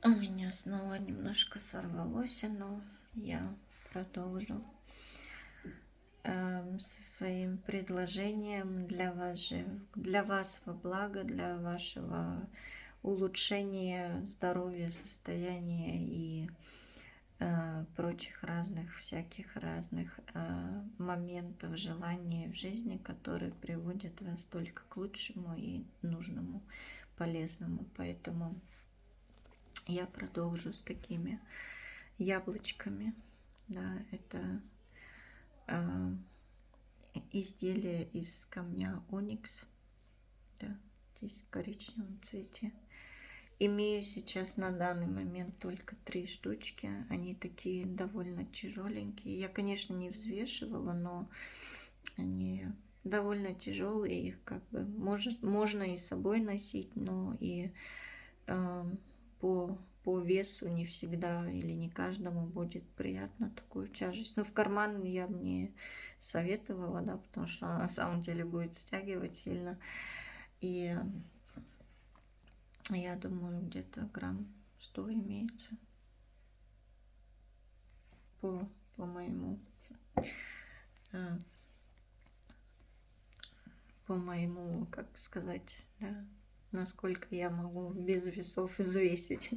У меня снова немножко сорвалось, но я продолжу со своим предложением для вас во благо, для вашего улучшения здоровья, состояния и прочих разных, всяких разных моментов, желаний в жизни, которые приводят вас только к лучшему и нужному, полезному. Поэтому я продолжу с такими яблочками. Да, это изделие из камня оникс. Да, здесь в коричневом цвете. Имею сейчас на данный момент только 3 штучки. Они такие довольно тяжеленькие. Я, конечно, не взвешивала, но они довольно тяжелые. Их как бы можно и с собой носить, но и по весу не всегда или не каждому будет приятно такую тяжесть. Но в карман я бы не советовала, да, потому что она на самом деле будет стягивать сильно. И я думаю, где-то грамм 100 имеется по моему, как сказать, да, насколько я могу без весов взвесить.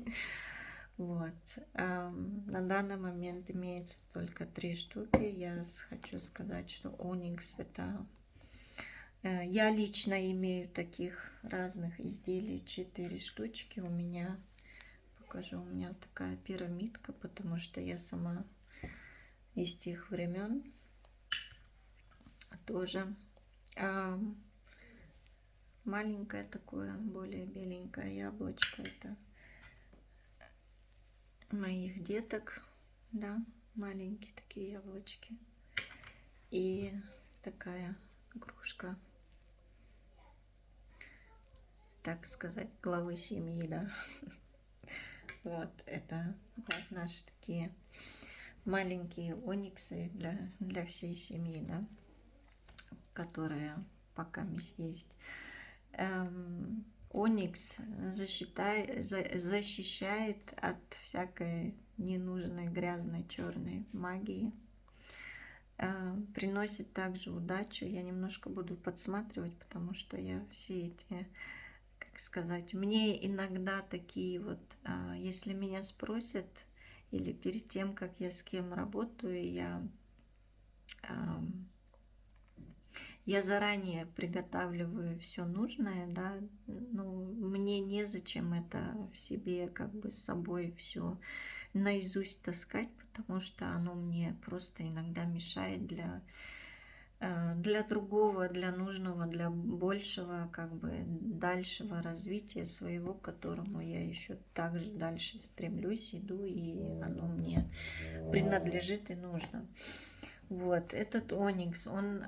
Вот. На данный момент имеется только 3 штуки. Я хочу сказать, что оникс это... Я лично имею таких разных изделий 4 штучки. У меня, покажу, у меня вот такая пирамидка, потому что я сама из тех времен тоже. Маленькое такое, более беленькое яблочко. Это моих деток, да, маленькие такие яблочки. И такая игрушка, так сказать, главы семьи, да. Вот, это вот наши такие маленькие ониксы для всей семьи, да, которые пока есть. Оникс защищает от всякой ненужной грязной черной магии. Приносит также удачу. Я немножко буду подсматривать, потому что я все эти, как сказать, мне иногда такие вот, если меня спросят, или перед тем, как я с кем работаю, я заранее приготавливаю все нужное, да, ну, мне незачем это в себе, как бы с собой все наизусть таскать, потому что оно мне просто иногда мешает для другого, для нужного, для большего, как бы дальшего развития своего, к которому я еще также дальше стремлюсь, иду, и оно мне принадлежит и нужно. Вот, этот оникс, он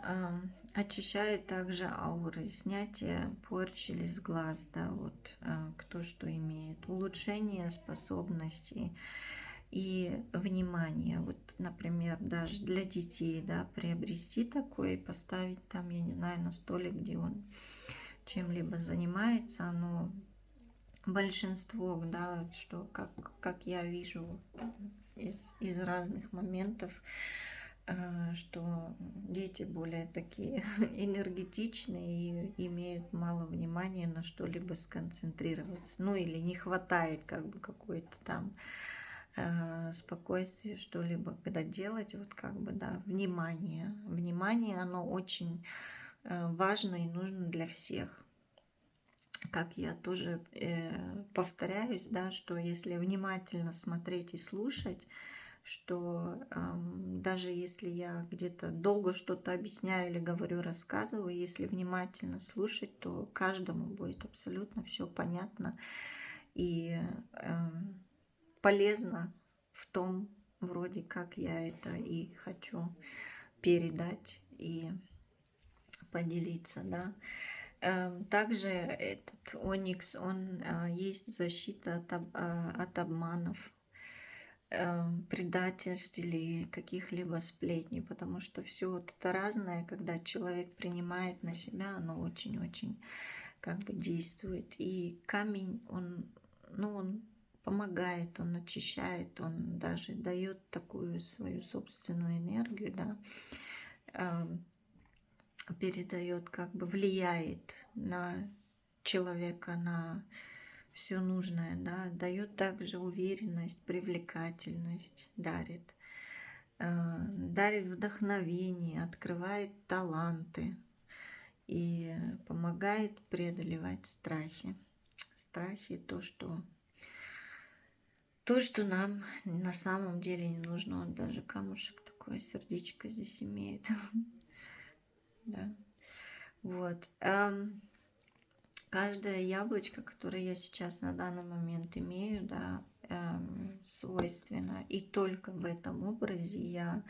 очищает также ауры, снятие порчи с глаз, да, вот кто что имеет, улучшение способностей и внимание. Вот, например, даже для детей, да, приобрести такое и поставить там, я не знаю, на столик, где он чем-либо занимается, но большинство, да, что как я вижу из разных моментов, что дети более такие энергетичные и имеют мало внимания на что-либо сконцентрироваться. Ну или не хватает как бы какой-то там спокойствия, что-либо когда делать. Вот как бы, да, внимание. Внимание, оно очень важно и нужно для всех. Как я тоже повторяюсь, да, что если внимательно смотреть и слушать, что даже если я где-то долго что-то объясняю или говорю, рассказываю, если внимательно слушать, то каждому будет абсолютно все понятно и полезно в том, вроде как я это и хочу передать и поделиться, да. Также этот оникс, он есть защита от обманов, предательств или каких-либо сплетней, потому что все вот это разное, когда человек принимает на себя, оно очень-очень как бы действует. И камень, он помогает, он очищает, он даже дает такую свою собственную энергию, да, передает, как бы влияет на человека, на все нужное, да, дает также уверенность, привлекательность, дарит вдохновение, открывает таланты и помогает преодолевать страхи. Страхи, то, что нам на самом деле не нужно. Вот даже камушек такое сердечко здесь имеет. Да. Вот. Каждое яблочко, которое я сейчас на данный момент имею, да, свойственно. И только в этом образе я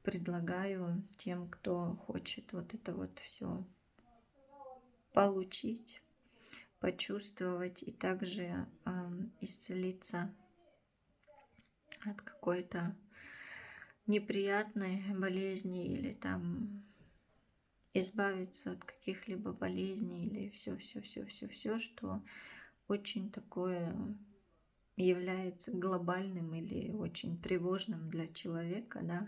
предлагаю тем, кто хочет вот это вот все получить, почувствовать и также исцелиться от какой-то неприятной болезни или там избавиться от каких-либо болезней или все, что очень такое является глобальным или очень тревожным для человека, да.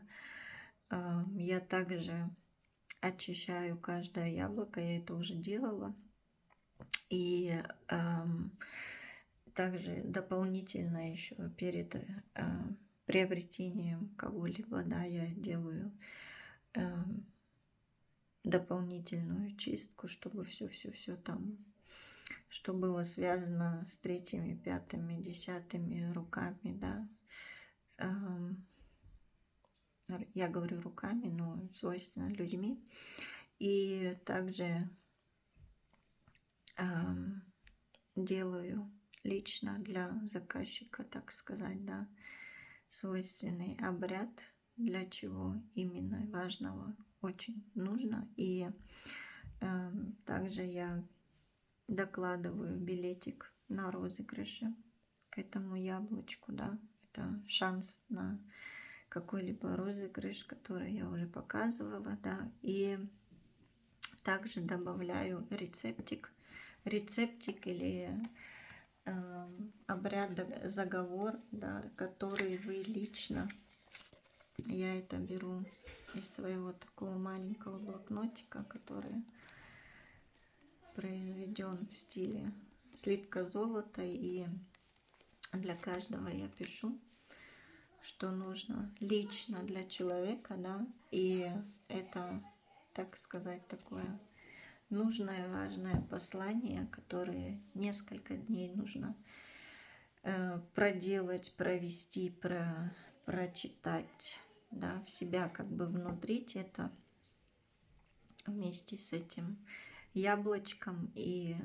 Я также очищаю каждое яблоко, я это уже делала. И также дополнительно еще перед приобретением кого-либо, да, я делаю дополнительную чистку, чтобы все там, что было связано с третьими, пятыми, десятыми руками, да. Я говорю руками, но свойственно людьми. И также делаю лично для заказчика, так сказать, да, свойственный обряд, для чего именно важного очень нужно. И также я докладываю билетик на розыгрыше к этому яблочку, да, это шанс на какой-либо розыгрыш, который я уже показывала, да, и также добавляю рецептик или обряд, заговор, да, который вы лично, я это беру из своего такого маленького блокнотика, который произведен в стиле слитка золота, и для каждого я пишу, что нужно лично для человека, да, и это, так сказать, такое нужное, важное послание, которое несколько дней нужно проделать, провести, прочитать, да, в себя, как бы внутрить это вместе с этим яблочком, и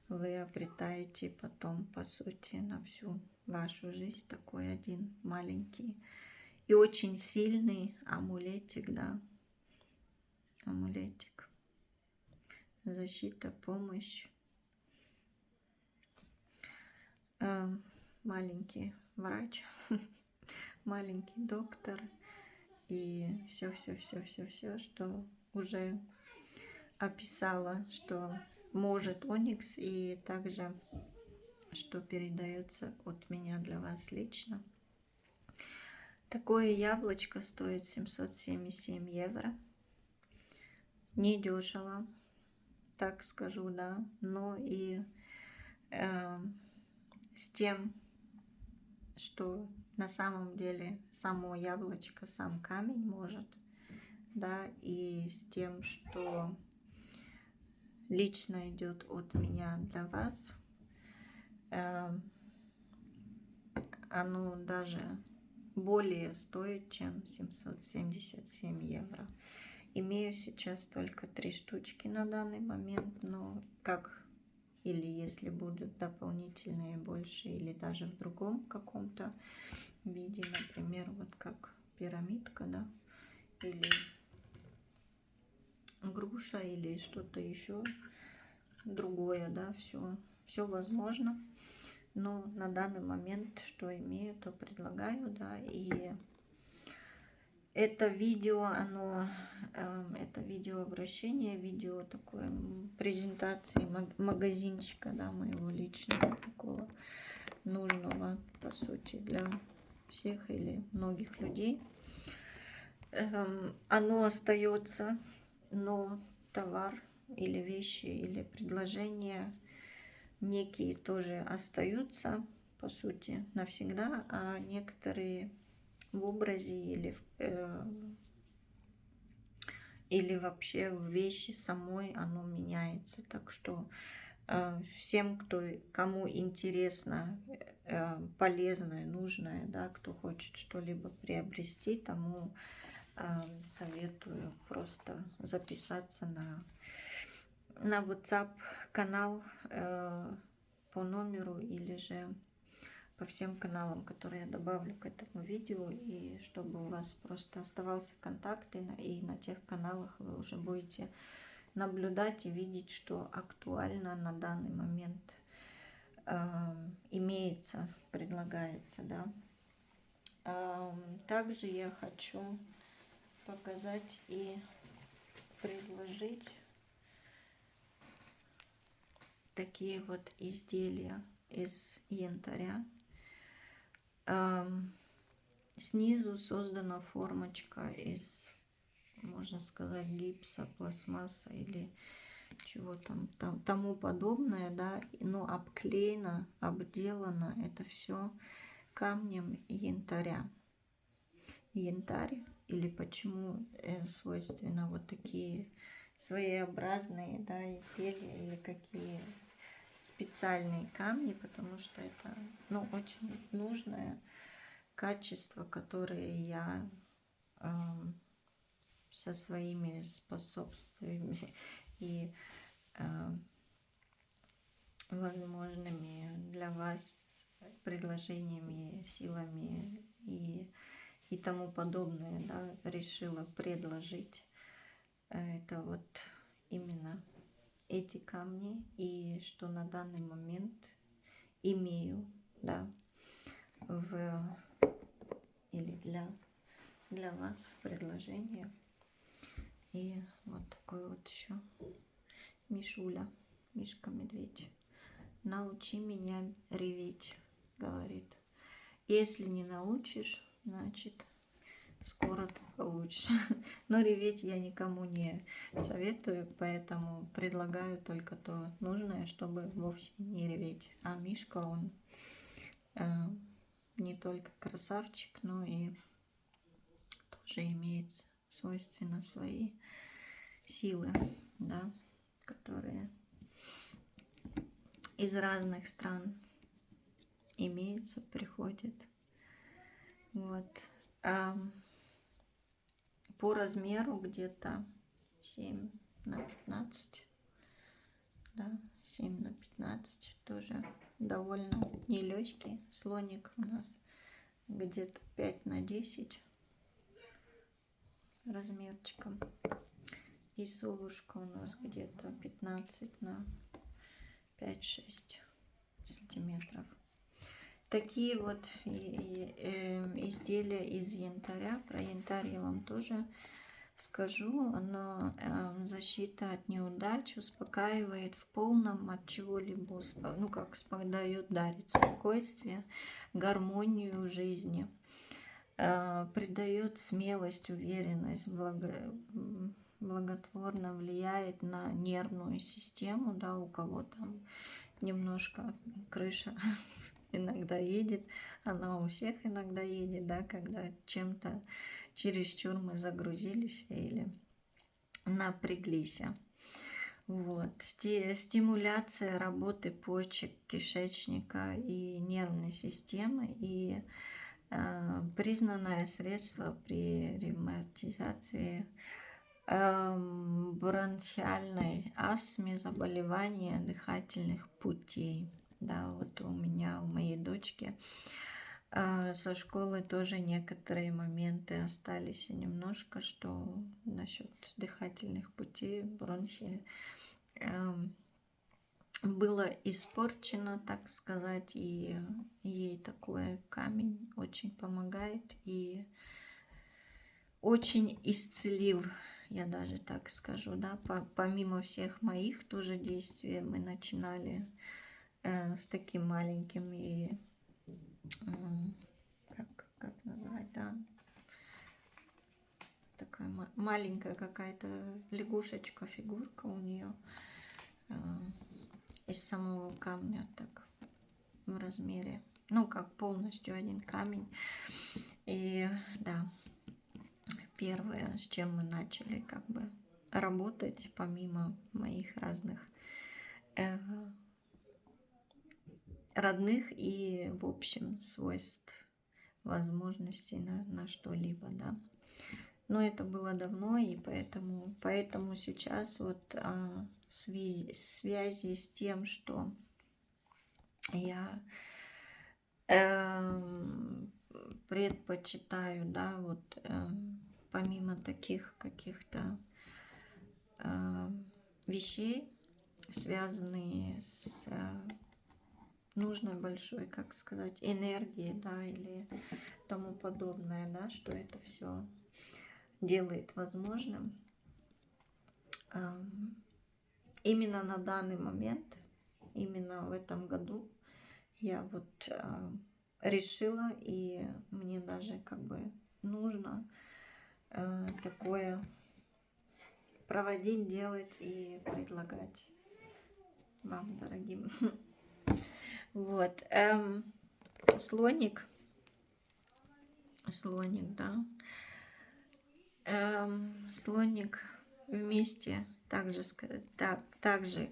вы обретаете потом, по сути, на всю вашу жизнь такой один маленький и очень сильный амулетик, да, амулетик. Защита, помощь. Маленький врач, маленький доктор и все, что уже описала, что может Оникс, и также что передается от меня для вас лично. Такое яблочко стоит 777 евро. Недешево, так скажу, да, но и с тем, что на самом деле само яблочко, сам камень может, да, и с тем, что лично идет от меня для вас, оно даже более стоит, чем 777 евро. Имею сейчас только 3 штучки на данный момент, но как или если будут дополнительные больше, или даже в другом каком-то виде, например, вот как пирамидка, да, или груша, или что-то еще другое, да, все возможно. Но на данный момент, что имею, то предлагаю, да, и это видео, это видео обращение, видео такое презентации магазинчика, да, моего личного такого нужного сути, для всех или многих людей. Оно остается, но товар или вещи или предложения некие тоже остаются, по сути, навсегда, а некоторые в образе или вообще в вещи самой оно меняется. Так что всем, кому интересно, полезное, нужное, да, кто хочет что-либо приобрести, тому советую просто записаться на WhatsApp канал по номеру или же по всем каналам, которые я добавлю к этому видео, и чтобы у вас просто оставался контакт, и на тех каналах вы уже будете наблюдать и видеть, что актуально на данный момент имеется, предлагается, да. Также я хочу показать и предложить такие вот изделия из янтаря. Снизу создана формочка из, можно сказать, гипса, пластмасса или чего там тому подобное, да, но обклеено, обделано это все камнем янтаря. Янтарь, или почему свойственно вот такие своеобразные, да, изделия или какие специальные камни, потому что это, ну, очень нужное качество, которое я со своими способствиями и возможными для вас предложениями, силами и тому подобное, да, решила предложить. Это вот именно эти камни, и что на данный момент имею, да, или для вас в предложении. И вот такой вот еще Мишуля, Мишка-медведь. Научи меня реветь, говорит. Если не научишь, значит, скоро ты получишь. Но реветь я никому не советую, поэтому предлагаю только то нужное, чтобы вовсе не реветь. А Мишка, он не только красавчик, но и тоже имеет свойственно свои силы, да, которые из разных стран имеются, приходят. Вот. По размеру где-то 7 на 15. Да, 7 на 15. Тоже довольно нелегкий. Слоник у нас где-то 5 на 10 размерчиком. И совушка у нас где-то 15 на 5-6 сантиметров. Такие вот изделия из янтаря. Про янтарь я вам тоже скажу. Оно защита от неудач, успокаивает в полном от чего-либо, ну как дарит спокойствие, гармонию в жизни, придает смелость, уверенность, благотворно влияет на нервную систему, да, у кого там немножко крыша иногда едет, она у всех иногда едет, да, когда чем-то чересчур мы загрузились или напряглись. Вот. Стимуляция работы почек, кишечника и нервной системы, и признанное средство при ревматизации, бронхиальной астме, заболевания дыхательных путей. Да, вот у моей дочки со школы тоже некоторые моменты остались немножко, что насчет дыхательных путей, бронхи было испорчено, так сказать, и ей такой камень очень помогает и очень исцелил, я даже так скажу, да, помимо всех моих тоже действий мы начинали с таким маленьким и как назвать, да, такая маленькая какая-то лягушечка, фигурка у нее из самого камня, так в размере, ну как полностью один камень. И да, первое, с чем мы начали как бы работать, помимо моих разных родных и в общем свойств, возможностей на что-либо, да. Но это было давно, и поэтому сейчас вот связи с тем, что я предпочитаю, да, вот помимо таких каких-то вещей, связанные с нужной большой, как сказать, энергией, да, или тому подобное, да, что это все делает возможным. Именно на данный момент, именно в этом году я вот решила, и мне даже как бы нужно такое проводить, делать и предлагать вам, дорогим. Вот. Слоник, да. Слоник вместе так же,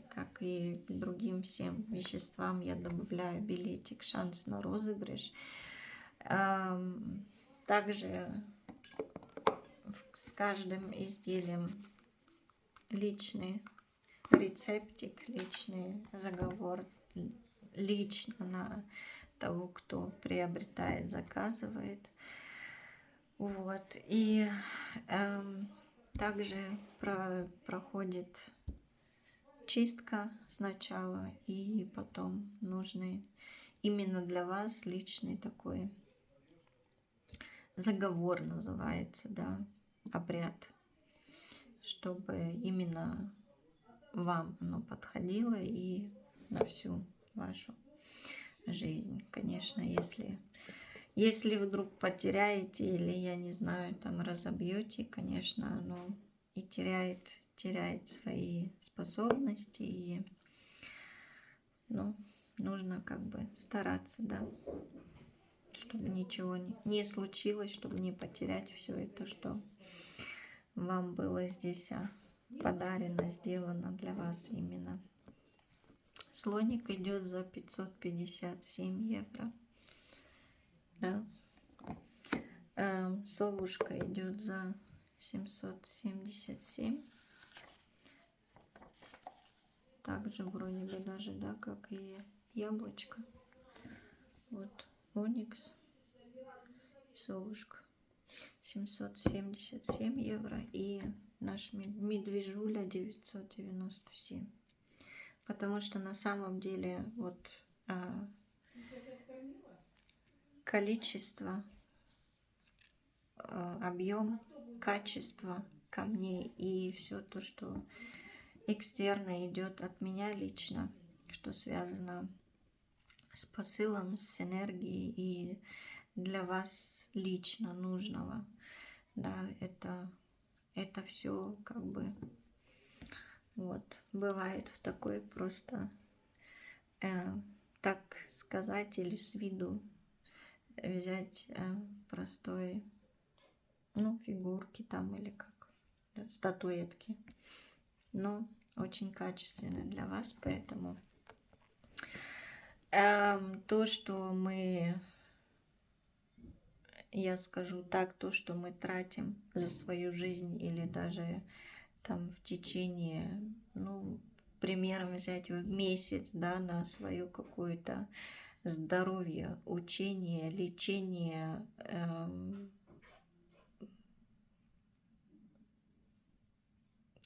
как и другим всем веществам, я добавляю билетик «Шанс на розыгрыш». Также с каждым изделием личный рецептик, личный заговор, лично на того, кто приобретает, заказывает. Вот. И также проходит чистка сначала, и потом нужный именно для вас личный такой заговор, называется, да, обряд, чтобы именно вам оно подходило и на всю вашу жизнь. Конечно, если вдруг потеряете или, я не знаю, там разобьете, конечно, оно и теряет свои способности, и ну, нужно как бы стараться, да, чтобы ничего не случилось, чтобы не потерять все это, что вам было здесь подарено, сделано для вас именно. Слоник идет за 557 евро. Да. Совушка идет за 777. Также вроде бы даже, да, как и яблочко. Вот оникс, совушка. 777 евро. И наш медвежуля 997. Потому что на самом деле вот количество, объем, качество камней и все то, что экстерно идет от меня лично, что связано с посылом, с энергией и для вас лично нужного, да, это все как бы вот бывает в такой просто, так сказать, или с виду взять простой, ну, фигурки там или как, да, статуэтки, но очень качественно для вас, поэтому то, что я скажу так, то, что мы тратим за свою жизнь или даже там в течение, ну, примером взять в месяц, да, на свое какое-то здоровье, учение, лечение,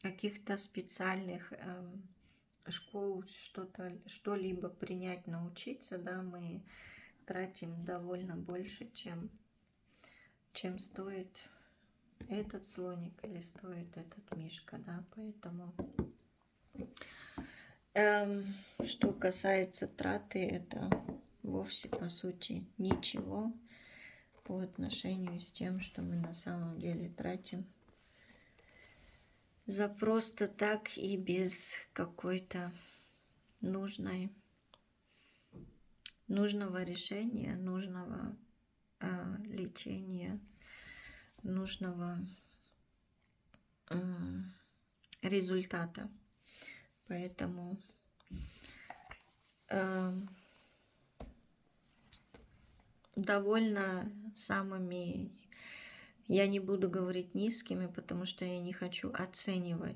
каких-то специальных школ, что-либо принять, научиться, да, мы тратим довольно больше, чем стоит этот слоник или стоит этот мишка, да, поэтому что касается траты, это вовсе, по сути, ничего по отношению с тем, что мы на самом деле тратим за просто так и без какой-то нужного решения, нужного лечения, нужного результата. Поэтому довольно самыми, я не буду говорить низкими, потому что я не хочу оценивать,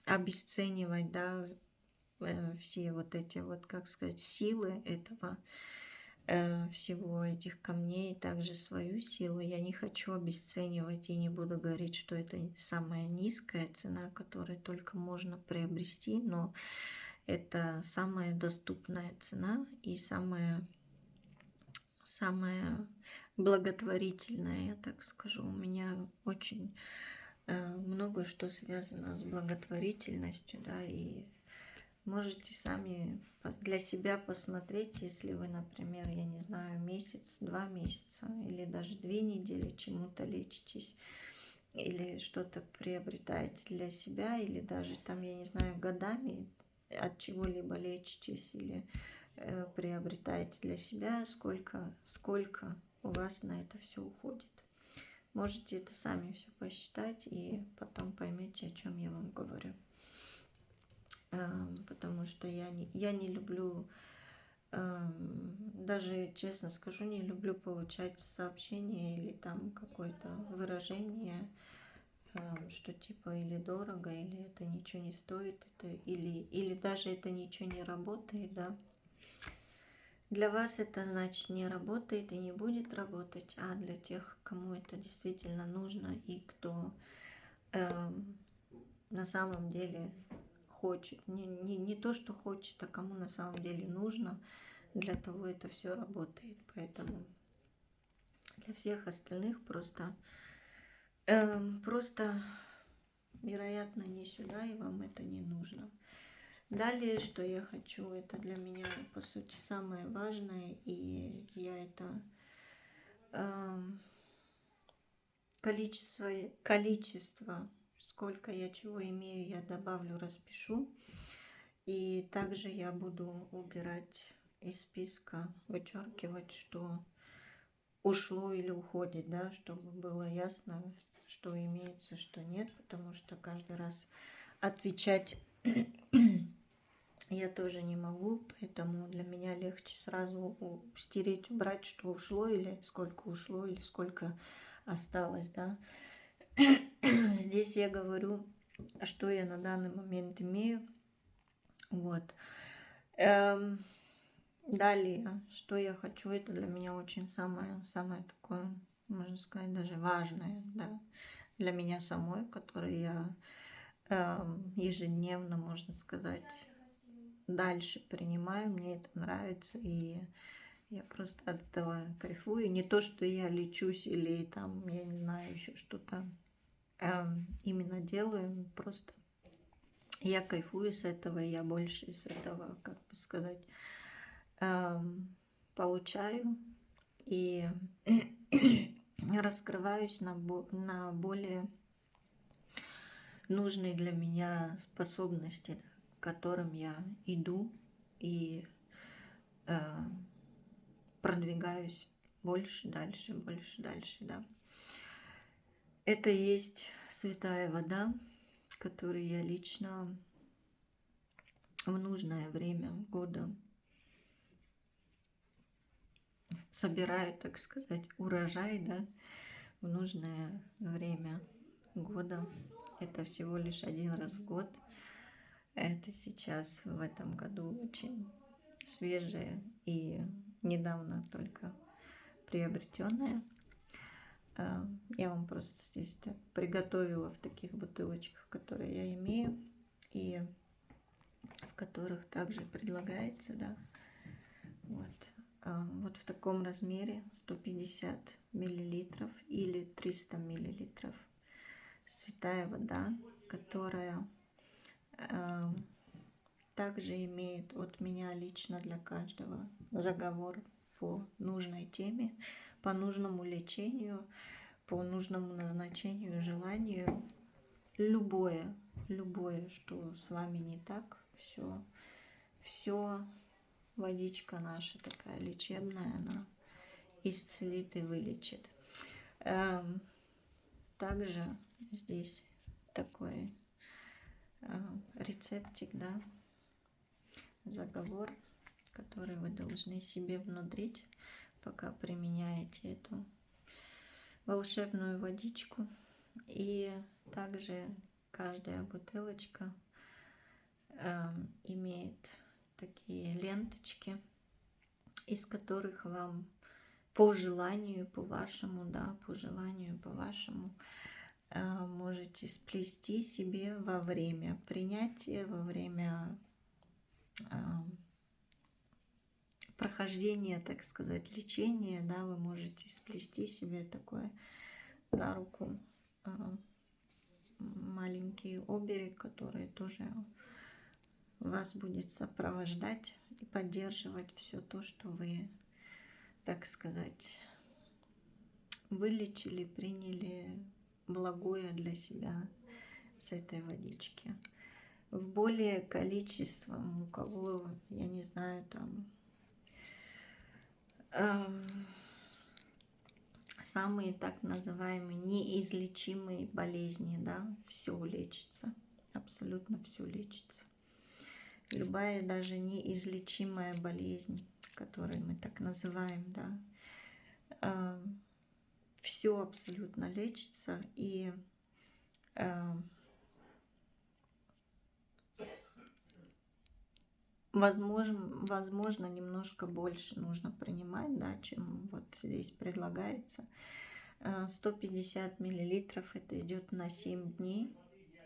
обесценивать, да, все вот эти вот, как сказать, силы этого всего этих камней, также свою силу. Я не хочу обесценивать и не буду говорить, что это самая низкая цена, которую только можно приобрести, но это самая доступная цена и самая благотворительная, я так скажу. У меня очень много что связано с благотворительностью, да, и можете сами для себя посмотреть, если вы, например, я не знаю, месяц, 2 месяца или даже 2 недели чему-то лечитесь, или что-то приобретаете для себя, или даже там, я не знаю, годами от чего-либо лечитесь, или приобретаете для себя, сколько у вас на это все уходит. Можете это сами все посчитать и потом поймете, о чем я вам говорю. Потому что я не люблю, даже честно скажу, не люблю получать сообщения или там какое-то выражение, что типа или дорого, или это ничего не стоит, это, или даже это ничего не работает, да. Для вас это значит не работает и не будет работать, а для тех, кому это действительно нужно и кто на самом деле хочет, не то, что хочет, а кому на самом деле нужно, для того это все работает. Поэтому для всех остальных просто, вероятно, не сюда, и вам это не нужно. Далее, что я хочу, это для меня, по сути, самое важное, и я это количество, сколько я чего имею, я добавлю, распишу. И также я буду убирать из списка, вычеркивать, что ушло или уходит, да, чтобы было ясно, что имеется, что нет, потому что каждый раз отвечать я тоже не могу, поэтому для меня легче сразу стереть, убрать, что ушло, или сколько осталось, да. Здесь я говорю, что я на данный момент имею. Вот. Далее, что я хочу, это для меня очень самое такое, можно сказать, даже важное, да, для меня самой, которое я ежедневно, можно сказать, дальше принимаю, мне это нравится, и я просто от этого кайфую. Не то, что я лечусь или там, я не знаю, еще что-то именно делаю, просто я кайфую с этого, и я больше из этого, как бы сказать, получаю и раскрываюсь на более нужные для меня способности, к которым я иду и продвигаюсь больше, дальше, да. Это и есть святая вода, которую я лично в нужное время года собираю, так сказать, урожай, да, в нужное время года. Это всего лишь 1 раз в год. Это сейчас в этом году очень свежее и недавно только приобретенное. Я вам просто здесь так приготовила в таких бутылочках, которые я имею, и в которых также предлагается, да, вот. Вот в таком размере 150 миллилитров или 300 миллилитров святая вода, которая также имеет от меня лично для каждого заговор по нужной теме, по нужному лечению, по нужному назначению, желанию. Любое, что с вами не так, все водичка наша такая лечебная, она исцелит и вылечит. Также здесь такой рецептик, да, заговор, который вы должны себе внутрить, пока применяете эту волшебную водичку. И также каждая бутылочка имеет такие ленточки, из которых вам по желанию, по вашему, да, по желанию, по вашему, можете сплести себе во время принятия, во время прохождения, так сказать, лечения, да, вы можете сплести себе такое на руку маленький оберег, который тоже вас будет сопровождать и поддерживать все то, что вы, так сказать, вылечили, приняли благое для себя с этой водички. В более количеством, у кого, я не знаю, там самые так называемые неизлечимые болезни, да, все лечится, абсолютно все лечится. Любая даже неизлечимая болезнь, которую мы так называем, да, все абсолютно лечится, и возможно, немножко больше нужно принимать, да, чем вот здесь предлагается. 150 миллилитров это идет на 7 дней,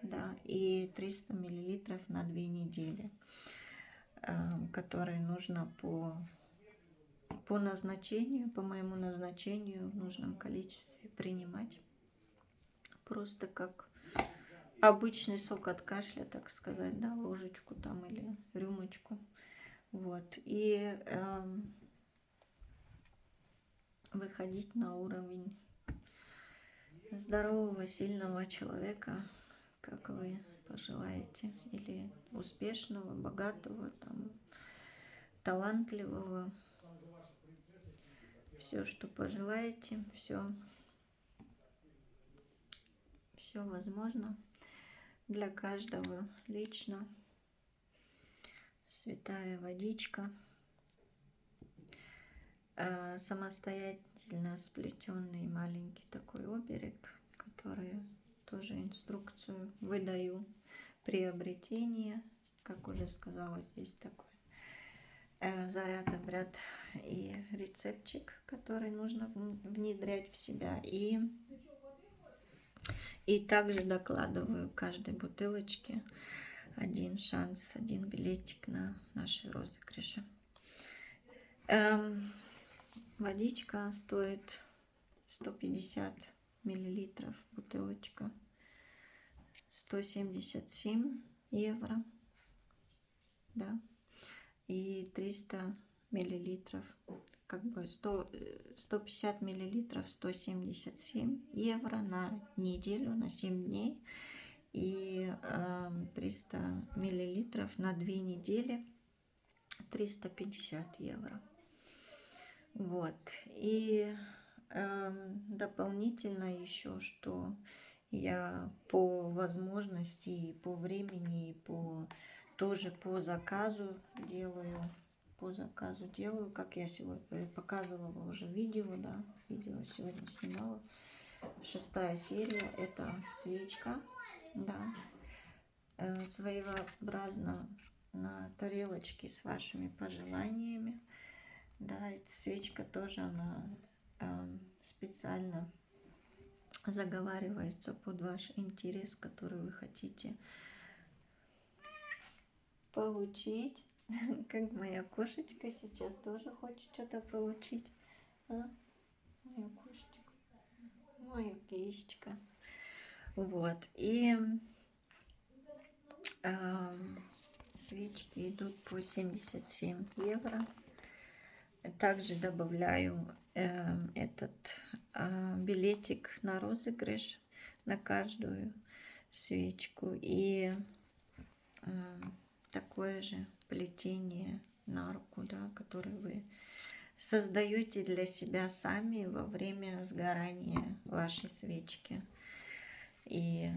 да, и 300 миллилитров на 2 недели, которые нужно по назначению, по моему назначению в нужном количестве принимать. Просто как обычный сок от кашля, так сказать, да, ложечку там или рюмочку. Вот. И выходить на уровень здорового, сильного человека, как вы пожелаете, или успешного, богатого, там, талантливого. Все, что пожелаете, все возможно для каждого лично. Святая водичка, самостоятельно сплетенный маленький такой оберег, который тоже инструкцию выдаю приобретение, как уже сказала, здесь такой заряд, обряд и рецептчик, который нужно внедрять в себя. И также докладываю каждой бутылочке один шанс, один билетик на наши розыгрыши. Водичка стоит 150 миллилитров, бутылочка 177 евро, да, и 300 миллилитров, как бы 150 миллилитров 177 евро на неделю, на 7 дней, и 300 миллилитров на 2 недели 350 евро. Вот. И дополнительно еще, что я по возможности, и по времени, и тоже по заказу делаю. Как я сегодня показывала уже видео, да, видео сегодня снимала. 6-я серия, это свечка, да, своеобразно на тарелочке с вашими пожеланиями. Да, эта свечка тоже, она специально заговаривается под ваш интерес, который вы хотите получить. Как моя кошечка сейчас тоже хочет что-то получить. А? Моя кошечка. Моя кисечка. Вот. И свечки идут по 77 евро. Также добавляю этот билетик на розыгрыш на каждую свечку. И такое же плетение на руку, да, которое вы создаете для себя сами во время сгорания вашей свечки. И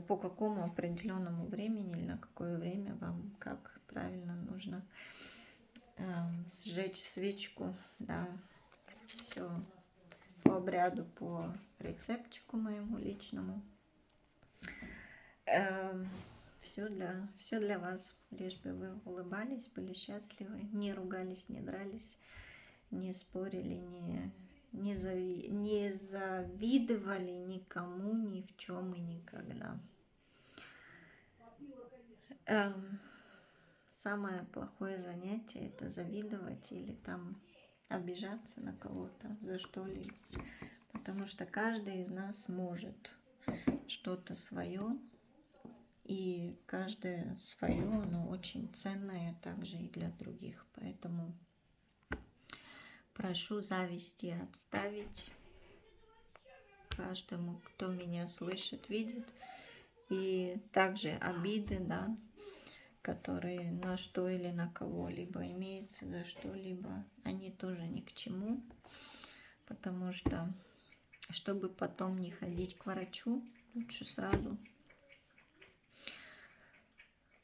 по какому определенному времени или на какое время вам как правильно нужно сжечь свечку, да, все по обряду, по рецептику моему личному. Все для вас, лишь бы вы улыбались, были счастливы, не ругались, не дрались, не спорили, не завидовали никому, ни в чем и никогда. Самое плохое занятие — это завидовать или там обижаться на кого-то за что-либо, потому что каждый из нас может что-то свое, и каждое свое, оно очень ценное также и для других. Поэтому прошу зависти отставить каждому, кто меня слышит, видит. И также обиды, да, которые на что или на кого-либо имеются, за что-либо, они тоже ни к чему. Потому что, чтобы потом не ходить к врачу, лучше сразу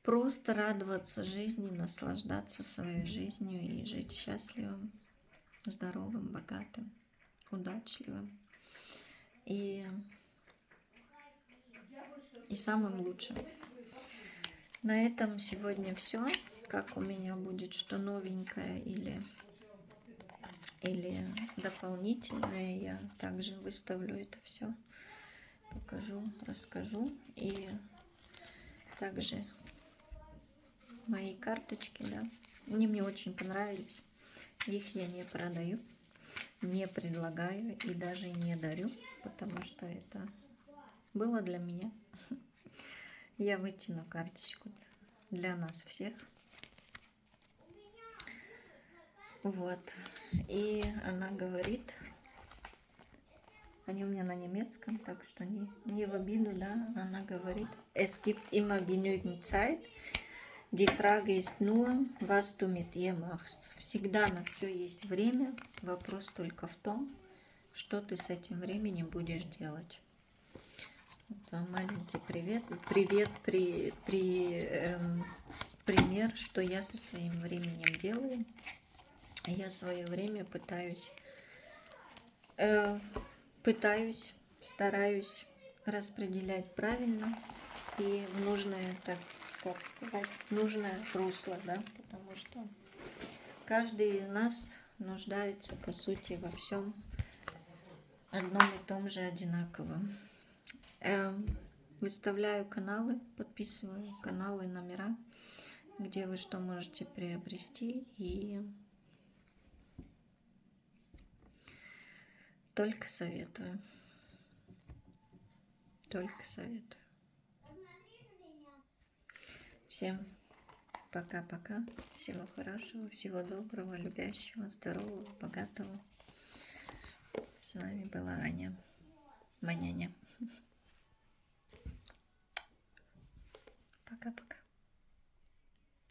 просто радоваться жизни, наслаждаться своей жизнью и жить счастливым, здоровым, богатым, удачливым и самым лучшим. На этом сегодня все. Как у меня будет что новенькое или дополнительное, я также выставлю это все, покажу, расскажу. И также мои карточки, да, они мне очень понравились. Их я не продаю, не предлагаю и даже не дарю, потому что это было для меня. Я вытяну карточку для нас всех. Вот. И она говорит, они у меня на немецком, так что не в обиду, да, она говорит: Es gibt immer genügend Zeit. Die Frage ist nur, was du mit ihr machst. Всегда на все есть время. Вопрос только в том, что ты с этим временем будешь делать. Вот вам маленький привет. Пример, что я со своим временем делаю. Я свое время стараюсь распределять правильно и в нужное, нужное русло, да, потому что каждый из нас нуждается, по сути, во всем одном и том же одинаковом. Выставляю каналы, подписываю каналы, номера, где вы что можете приобрести, и только советую. Всем пока-пока. Всего хорошего, всего доброго, любящего, здорового, богатого. С вами была Аня, Маняня. Пока-пока.